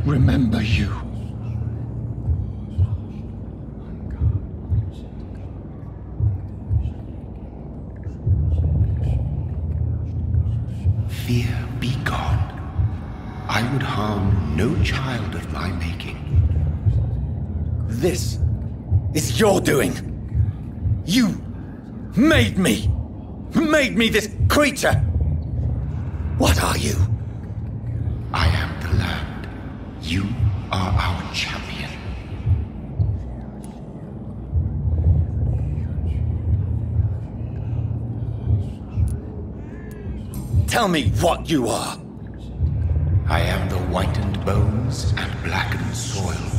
remember you. Fear be gone. I would harm no child of my making. This is your doing. You made me. Made me this creature. What are you? I am the land. You are our champion. Tell me what you are. I am the whitened bones and blackened soil.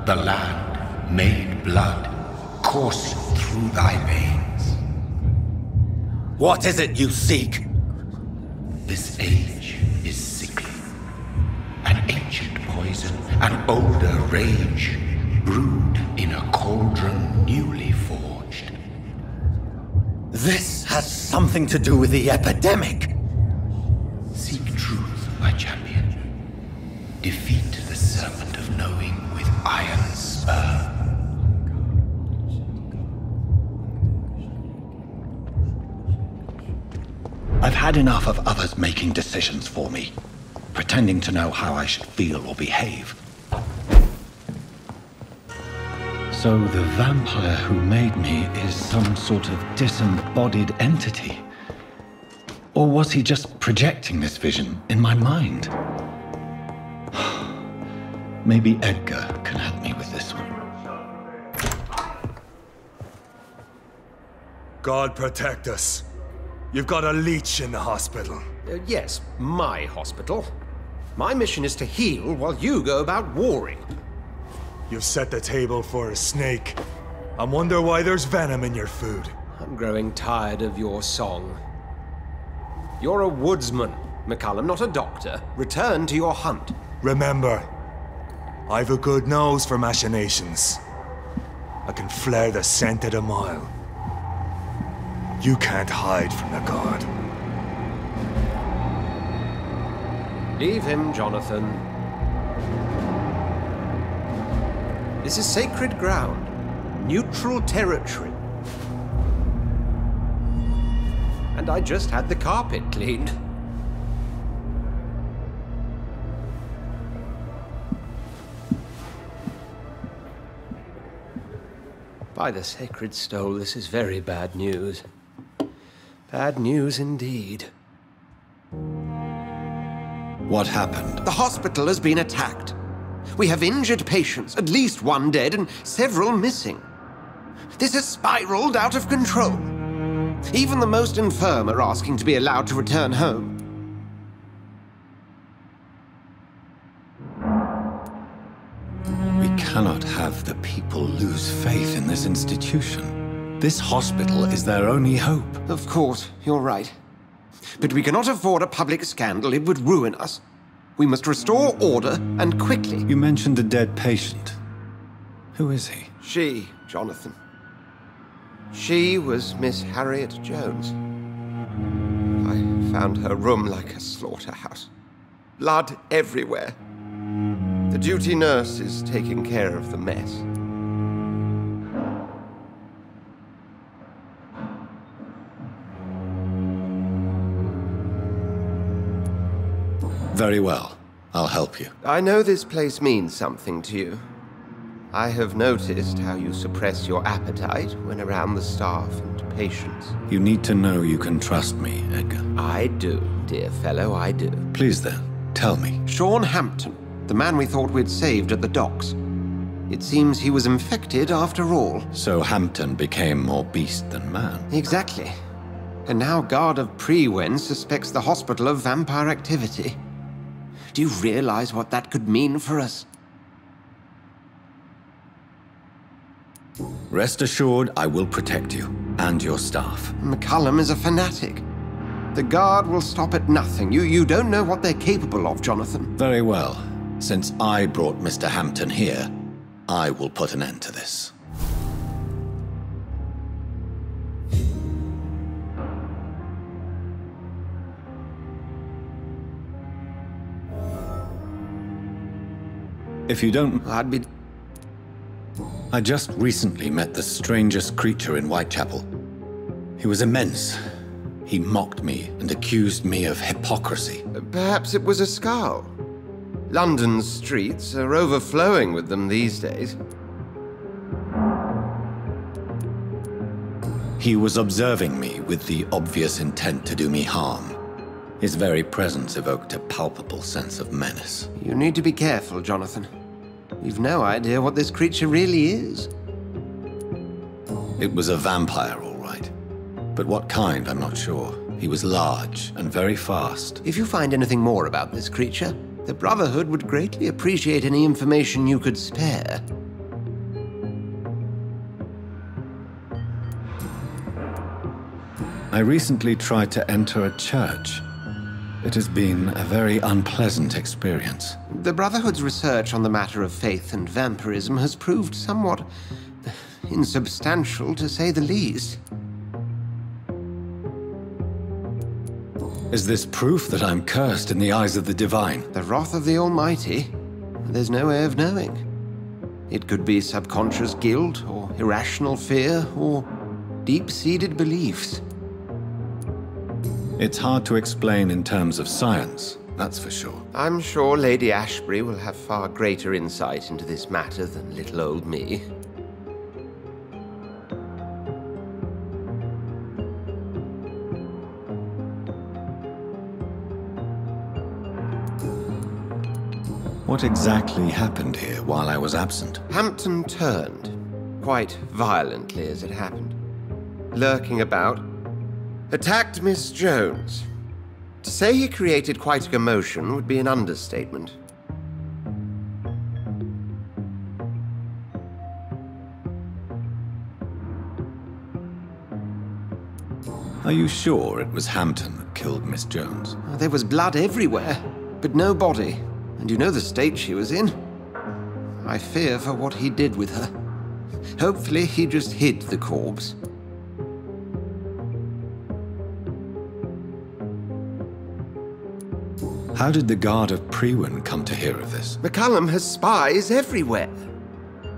The land made blood coursing through thy veins. What is it you seek? This age is sickly. An ancient poison, an older rage, brewed in a cauldron newly forged. This has something to do with the epidemic. Seek truth, my champion. Defeat the serpent of knowing with iron spur. I've had enough of others making decisions for me, pretending to know how I should feel or behave. So the vampire who made me is some sort of disembodied entity? Or was he just projecting this vision in my mind? Maybe Edgar can help me with this one. God protect us. You've got a leech in the hospital. Yes, my hospital. My mission is to heal while you go about warring. You've set the table for a snake. I wonder why there's venom in your food. I'm growing tired of your song. You're a woodsman, McCullum, not a doctor. Return to your hunt. Remember, I've a good nose for machinations. I can flare the scent at a mile. You can't hide from the god. Leave him, Jonathan. This is sacred ground. Neutral territory. And I just had the carpet cleaned. By the sacred stole, this is very bad news. Bad news indeed. What happened? The hospital has been attacked. We have injured patients, at least one dead and several missing. This has spiraled out of control. Even the most infirm are asking to be allowed to return home. We cannot have the people lose faith in this institution. This hospital is their only hope. Of course, you're right. But we cannot afford a public scandal. It would ruin us. We must restore order, and quickly. You mentioned the dead patient. Who is he? She, Jonathan. She was Miss Harriet Jones. I found her room like a slaughterhouse. Blood everywhere. The duty nurse is taking care of the mess. Very well. I'll help you. I know this place means something to you. I have noticed how you suppress your appetite when around the staff and patients. You need to know you can trust me, Edgar. I do, dear fellow, I do. Please then, tell me. Sean Hampton, the man we thought we'd saved at the docks. It seems he was infected after all. So Hampton became more beast than man. Exactly. And now Guard of Prewen suspects the hospital of vampire activity. Do you realize what that could mean for us? Rest assured, I will protect you and your staff. McCullum is a fanatic. The Guard will stop at nothing. You don't know what they're capable of, Jonathan. Very well. Since I brought Mr. Hampton here, I will put an end to this. If you don't... I'd be... I just recently met the strangest creature in Whitechapel. He was immense. He mocked me and accused me of hypocrisy. Perhaps it was a skull. London's streets are overflowing with them these days. He was observing me with the obvious intent to do me harm. His very presence evoked a palpable sense of menace. You need to be careful, Jonathan. You've no idea what this creature really is. It was a vampire, all right. But what kind, I'm not sure. He was large and very fast. If you find anything more about this creature, the Brotherhood would greatly appreciate any information you could spare. I recently tried to enter a church. It has been a very unpleasant experience. The Brotherhood's research on the matter of faith and vampirism has proved somewhat insubstantial, to say the least. Is this proof that I'm cursed in the eyes of the divine? The wrath of the Almighty? There's no way of knowing. It could be subconscious guilt, or irrational fear, or deep-seated beliefs. It's hard to explain in terms of science, that's for sure. I'm sure Lady Ashbury will have far greater insight into this matter than little old me. What exactly happened here while I was absent? Hampton turned, quite violently as it happened. Lurking about, attacked Miss Jones. To say he created quite a commotion would be an understatement. Are you sure it was Hampton that killed Miss Jones? There was blood everywhere, but no body. And you know the state she was in. I fear for what he did with her. Hopefully he just hid the corpse. How did the guard of Priwen come to hear of this? McCallum has spies everywhere.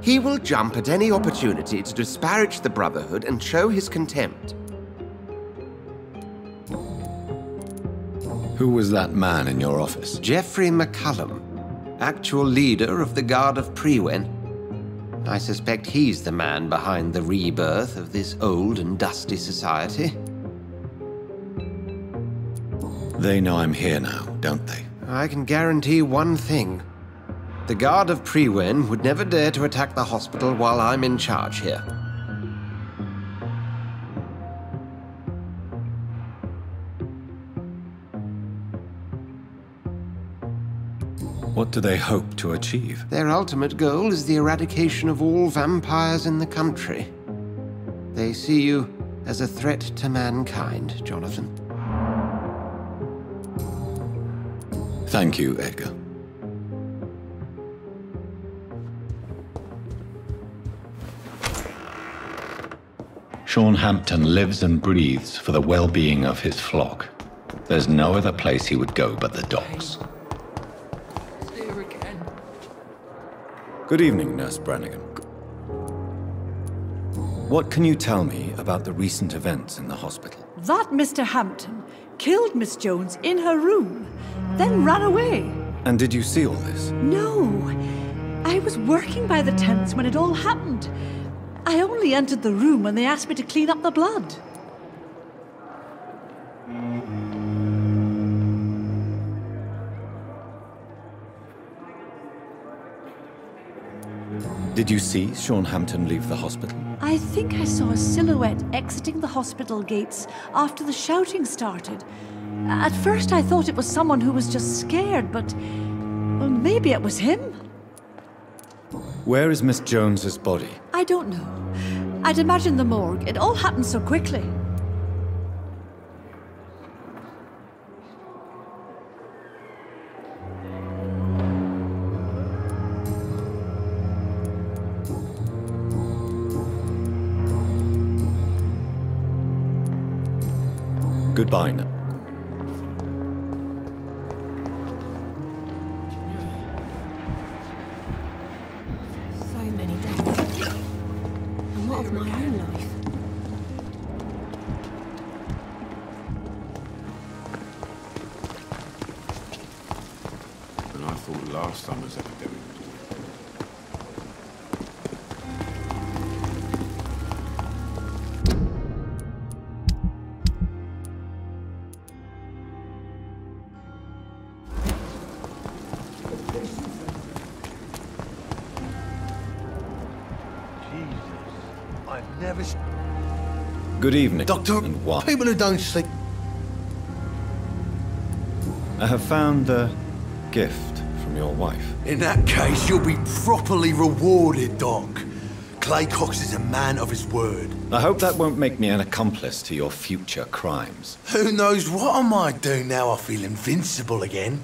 He will jump at any opportunity to disparage the Brotherhood and show his contempt. Who was that man in your office? Geoffrey McCallum, actual leader of the Guard of Priwen. I suspect he's the man behind the rebirth of this old and dusty society. They know I'm here now, don't they? I can guarantee one thing. The Guard of Priwen would never dare to attack the hospital while I'm in charge here. What do they hope to achieve? Their ultimate goal is the eradication of all vampires in the country. They see you as a threat to mankind, Jonathan. Thank you, Edgar. Sean Hampton lives and breathes for the well-being of his flock. There's no other place he would go but the docks. Good evening, Nurse Brannigan. What can you tell me about the recent events in the hospital? That Mr. Hampton killed Miss Jones in her room, then ran away. And did you see all this? No. I was working by the tents when it all happened. I only entered the room when they asked me to clean up the blood. Did you see Sean Hampton leave the hospital? I think I saw a silhouette exiting the hospital gates after the shouting started. At first I thought it was someone who was just scared, but well, maybe it was him. Where is Miss Jones's body? I don't know. I'd imagine the morgue. It all happened so quickly. Goodbye now. last summer's epidemic. Good evening, Doctor, and why? people who don't sleep... I have found a gift from your wife. In that case, you'll be properly rewarded, Doc. Clay Cox is a man of his word. I hope that won't make me an accomplice to your future crimes. Who knows what I might do now I feel invincible again?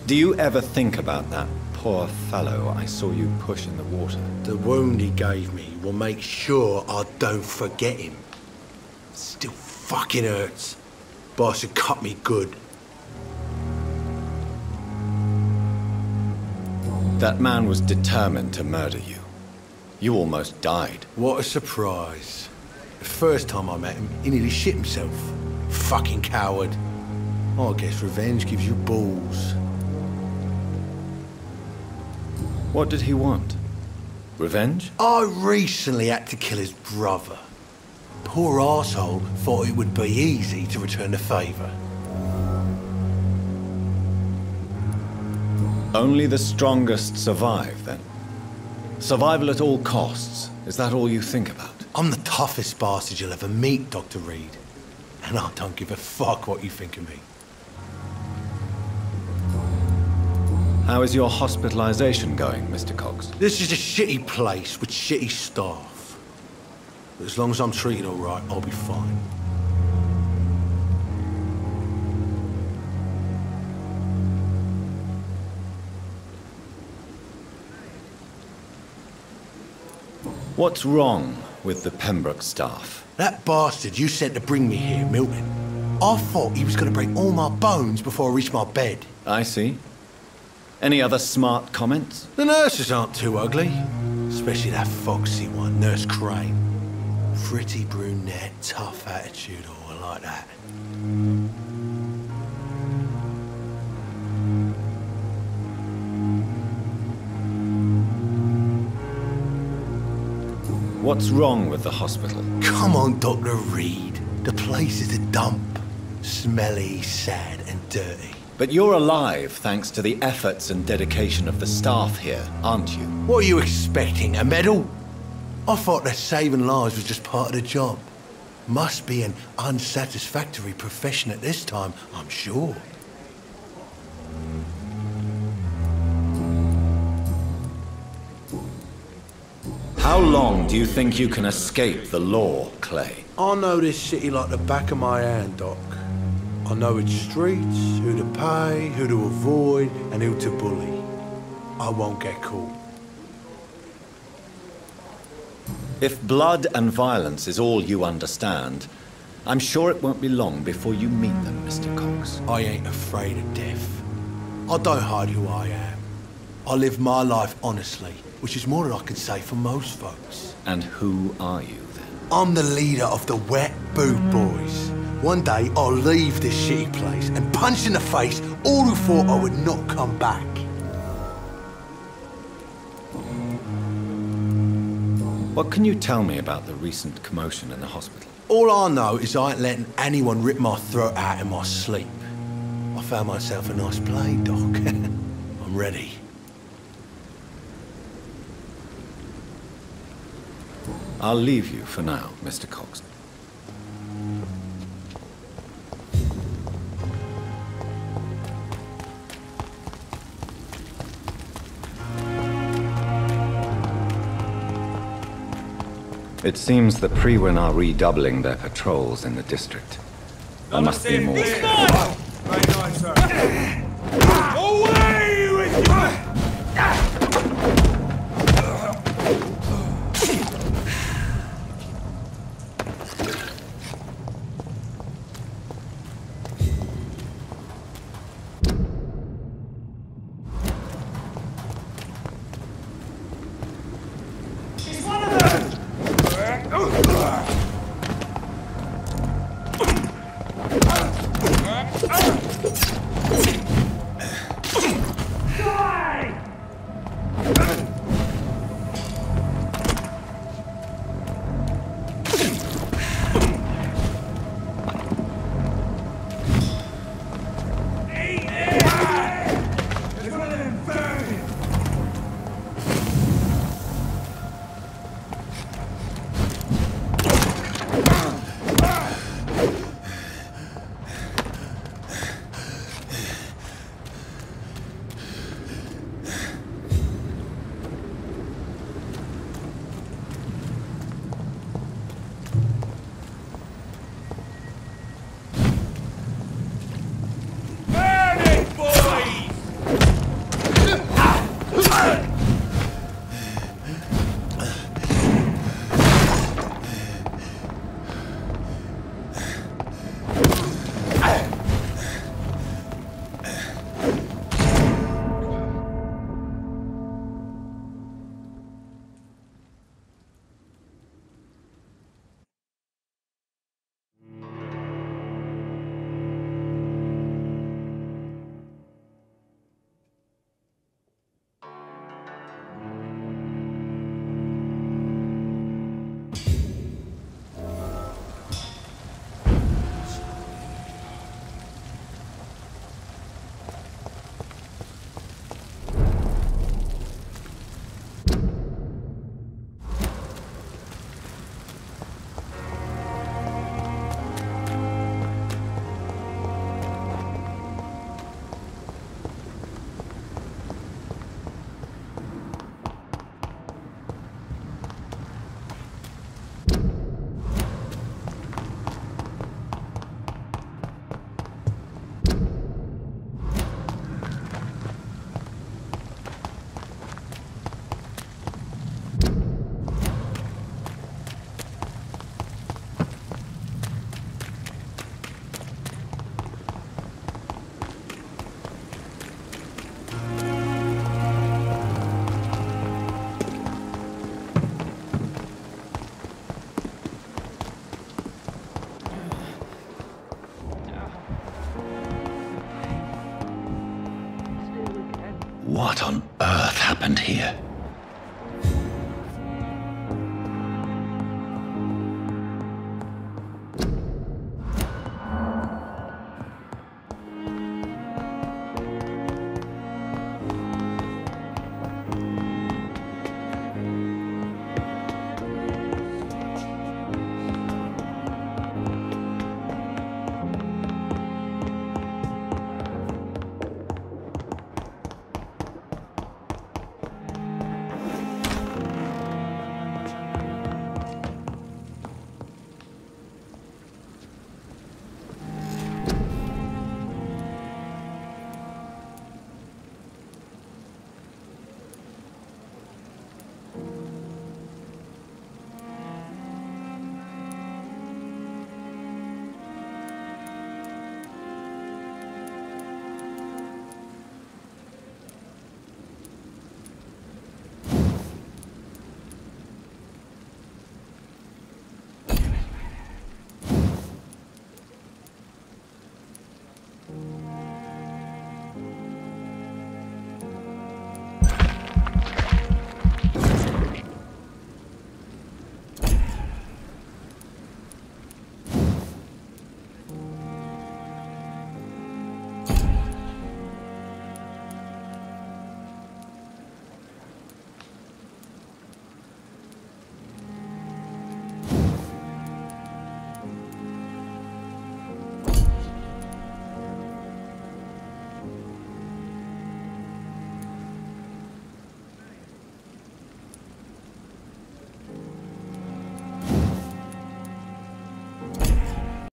Do you ever think about that poor fellow I saw you push in the water? The wound he gave me will make sure I don't forget him. Still fucking hurts. Boss had cut me good. That man was determined to murder you. You almost died. What a surprise. The first time I met him, he nearly shit himself. Fucking coward. I guess revenge gives you balls. What did he want? Revenge? I recently had to kill his brother. Poor arsehole thought it would be easy to return the favour. Only the strongest survive, then? Survival at all costs. Is that all you think about? I'm the toughest bastard you'll ever meet, Dr. Reed. And I don't give a fuck what you think of me. How is your hospitalization going, Mr. Cox? This is a shitty place with shitty staff. But as long as I'm treated all right, I'll be fine. What's wrong with the Pembroke staff? That bastard you sent to bring me here, Milton, I thought he was going to break all my bones before I reached my bed. I see. Any other smart comments? The nurses aren't too ugly. Especially that foxy one, Nurse Crane. Pretty brunette, tough attitude, all like that. What's wrong with the hospital? Come on, Dr. Reed. The place is a dump. Smelly, sad, and dirty. But you're alive thanks to the efforts and dedication of the staff here, aren't you? What are you expecting, a medal? I thought that saving lives was just part of the job. Must be an unsatisfactory profession at this time, I'm sure. How long do you think you can escape the law, Clay? I know this city like the back of my hand, Doc. I know its streets, who to pay, who to avoid, and who to bully. I won't get caught. If blood and violence is all you understand, I'm sure it won't be long before you meet them, Mr. Cox. I ain't afraid of death. I don't hide who I am. I live my life honestly, which is more than I can say for most folks. And who are you, then? I'm the leader of the Wet Boot Boys. One day, I'll leave this shitty place and punch in the face all who thought I would not come back. What can you tell me about the recent commotion in the hospital? All I know is I ain't letting anyone rip my throat out in my sleep. I found myself a nice blade, Doc. I'm ready. I'll leave you for now, Mr. Cox. It seems the Prewin are redoubling their patrols in the district. There must be more. Very nice, sir. Away with you! What on earth happened here?